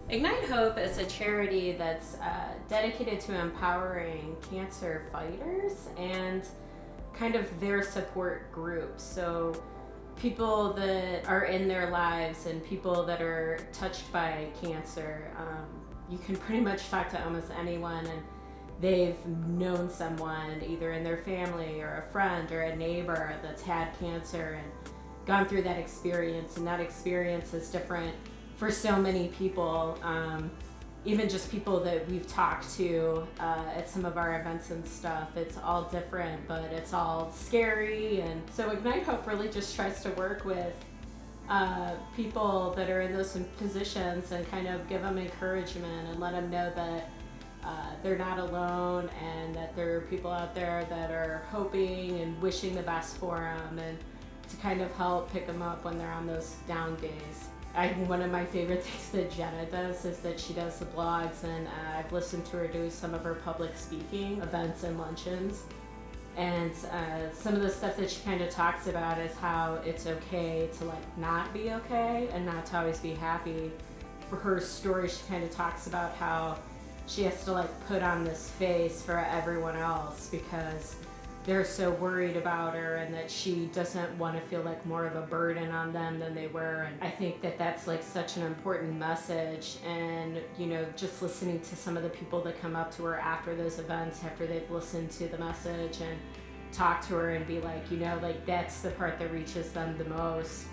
Ignite Hope is a charity that's dedicated to empowering cancer fighters and kind of their support group. So people that are in their lives and people that are touched by cancer, you can pretty much talk to almost anyone, and they've known someone either in their family or a friend or a neighbor that's had cancer and gone through that experience. And that experience is different for so many people. Even just people that we've talked to at some of our events and stuff, it's all different, but it's all scary. And so Ignite Hope really just tries to work with people that are in those positions and kind of give them encouragement and let them know that they're not alone, and that there are people out there that are hoping and wishing the best for them, and to kind of help pick them up when they're on those down days. One of my favorite things that Jenna does is that she does the blogs, and I've listened to her do some of her public speaking events and luncheons. And some of the stuff that she kind of talks about is how it's okay to like not be okay and not to always be happy. For her story, she kind of talks about how she has to like put on this face for everyone else because they're so worried about her, and that she doesn't want to feel like more of a burden on them than they were. And I think that that's like such an important message. And you know, just listening to some of the people that come up to her after those events, after they've listened to the message and talk to her and be like, you know, like that's the part that reaches them the most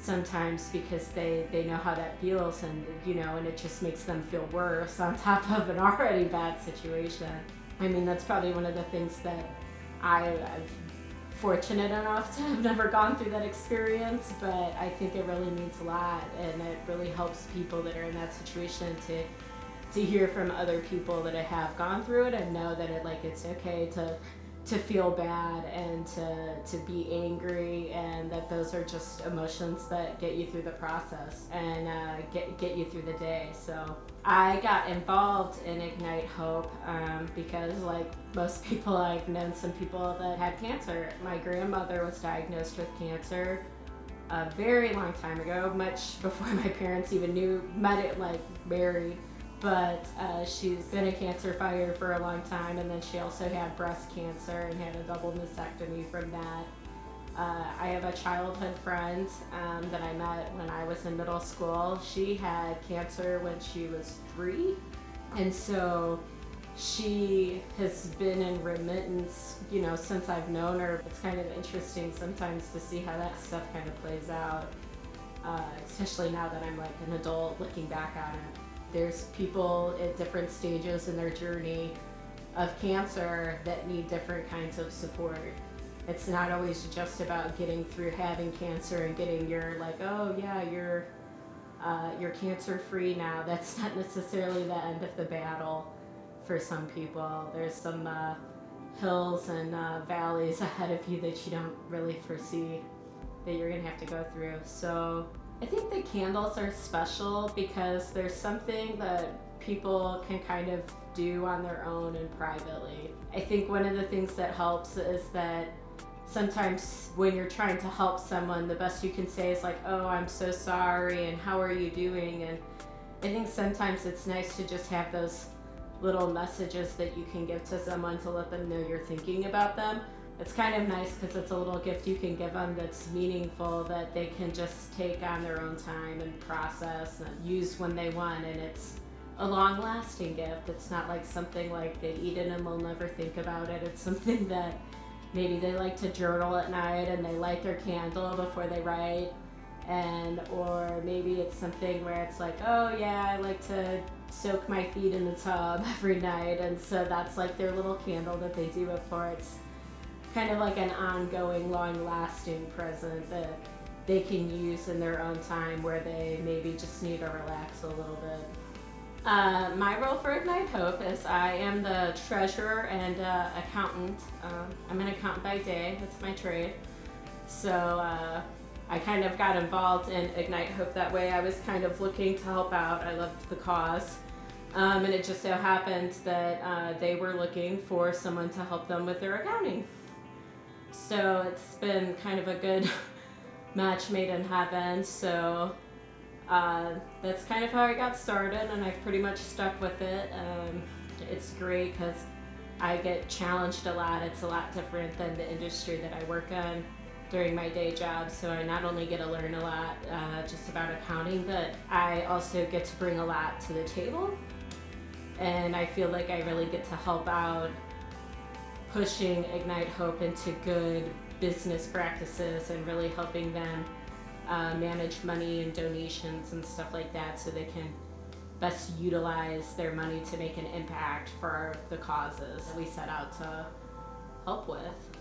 sometimes, because they know how that feels, and you know, and it just makes them feel worse on top of an already bad situation. I mean, that's probably one of the things that I'm fortunate enough to have never gone through that experience, but I think it really means a lot, and it really helps people that are in that situation to hear from other people that have gone through it and know that it's okay to feel bad and to be angry, and that those are just emotions that get you through the process and get you through the day. So I got involved in Ignite Hope because, like most people, I've known some people that had cancer. My grandmother was diagnosed with cancer a very long time ago, much before my parents even married. But she's been a cancer fighter for a long time, and then she also had breast cancer and had a double mastectomy from that. I have a childhood friend that I met when I was in middle school. She had cancer when she was 3, and so she has been in remittance, you know, since I've known her. It's kind of interesting sometimes to see how that stuff kind of plays out, especially now that I'm like an adult looking back on it. There's people at different stages in their journey of cancer that need different kinds of support. It's not always just about getting through having cancer and getting your like, oh yeah, you're cancer free now. That's not necessarily the end of the battle for some people. There's some hills and valleys ahead of you that you don't really foresee that you're gonna have to go through. So I think the candles are special because there's something that people can kind of do on their own and privately. I think one of the things that helps is that sometimes when you're trying to help someone, the best you can say is like, oh, I'm so sorry, and how are you doing? And I think sometimes it's nice to just have those little messages that you can give to someone to let them know you're thinking about them. It's kind of nice because it's a little gift you can give them that's meaningful, that they can just take on their own time and process and use when they want. And it's a long-lasting gift. It's not like something like they eat it and they'll never think about it. It's something that maybe they like to journal at night and they light their candle before they write. Or maybe it's something where it's like, oh yeah, I like to soak my feet in the tub every night. And so that's like their little candle that they do it for. It's kind of like an ongoing, long-lasting present that they can use in their own time where they maybe just need to relax a little bit. My role for Ignite Hope is I am the treasurer and accountant. I'm an accountant by day, that's my trade. So I kind of got involved in Ignite Hope that way. I was kind of looking to help out. I loved the cause. And it just so happened that they were looking for someone to help them with their accounting. So it's been kind of a good match made in heaven. So That's kind of how I got started, and I've pretty much stuck with it. It's great because I get challenged a lot. It's a lot different than the industry that I work on during my day job, so I not only get to learn a lot just about accounting, but I also get to bring a lot to the table, and I feel like I really get to help out pushing IgniteHope into good business practices and really helping them manage money and donations and stuff like that so they can best utilize their money to make an impact for the causes we set out to help with.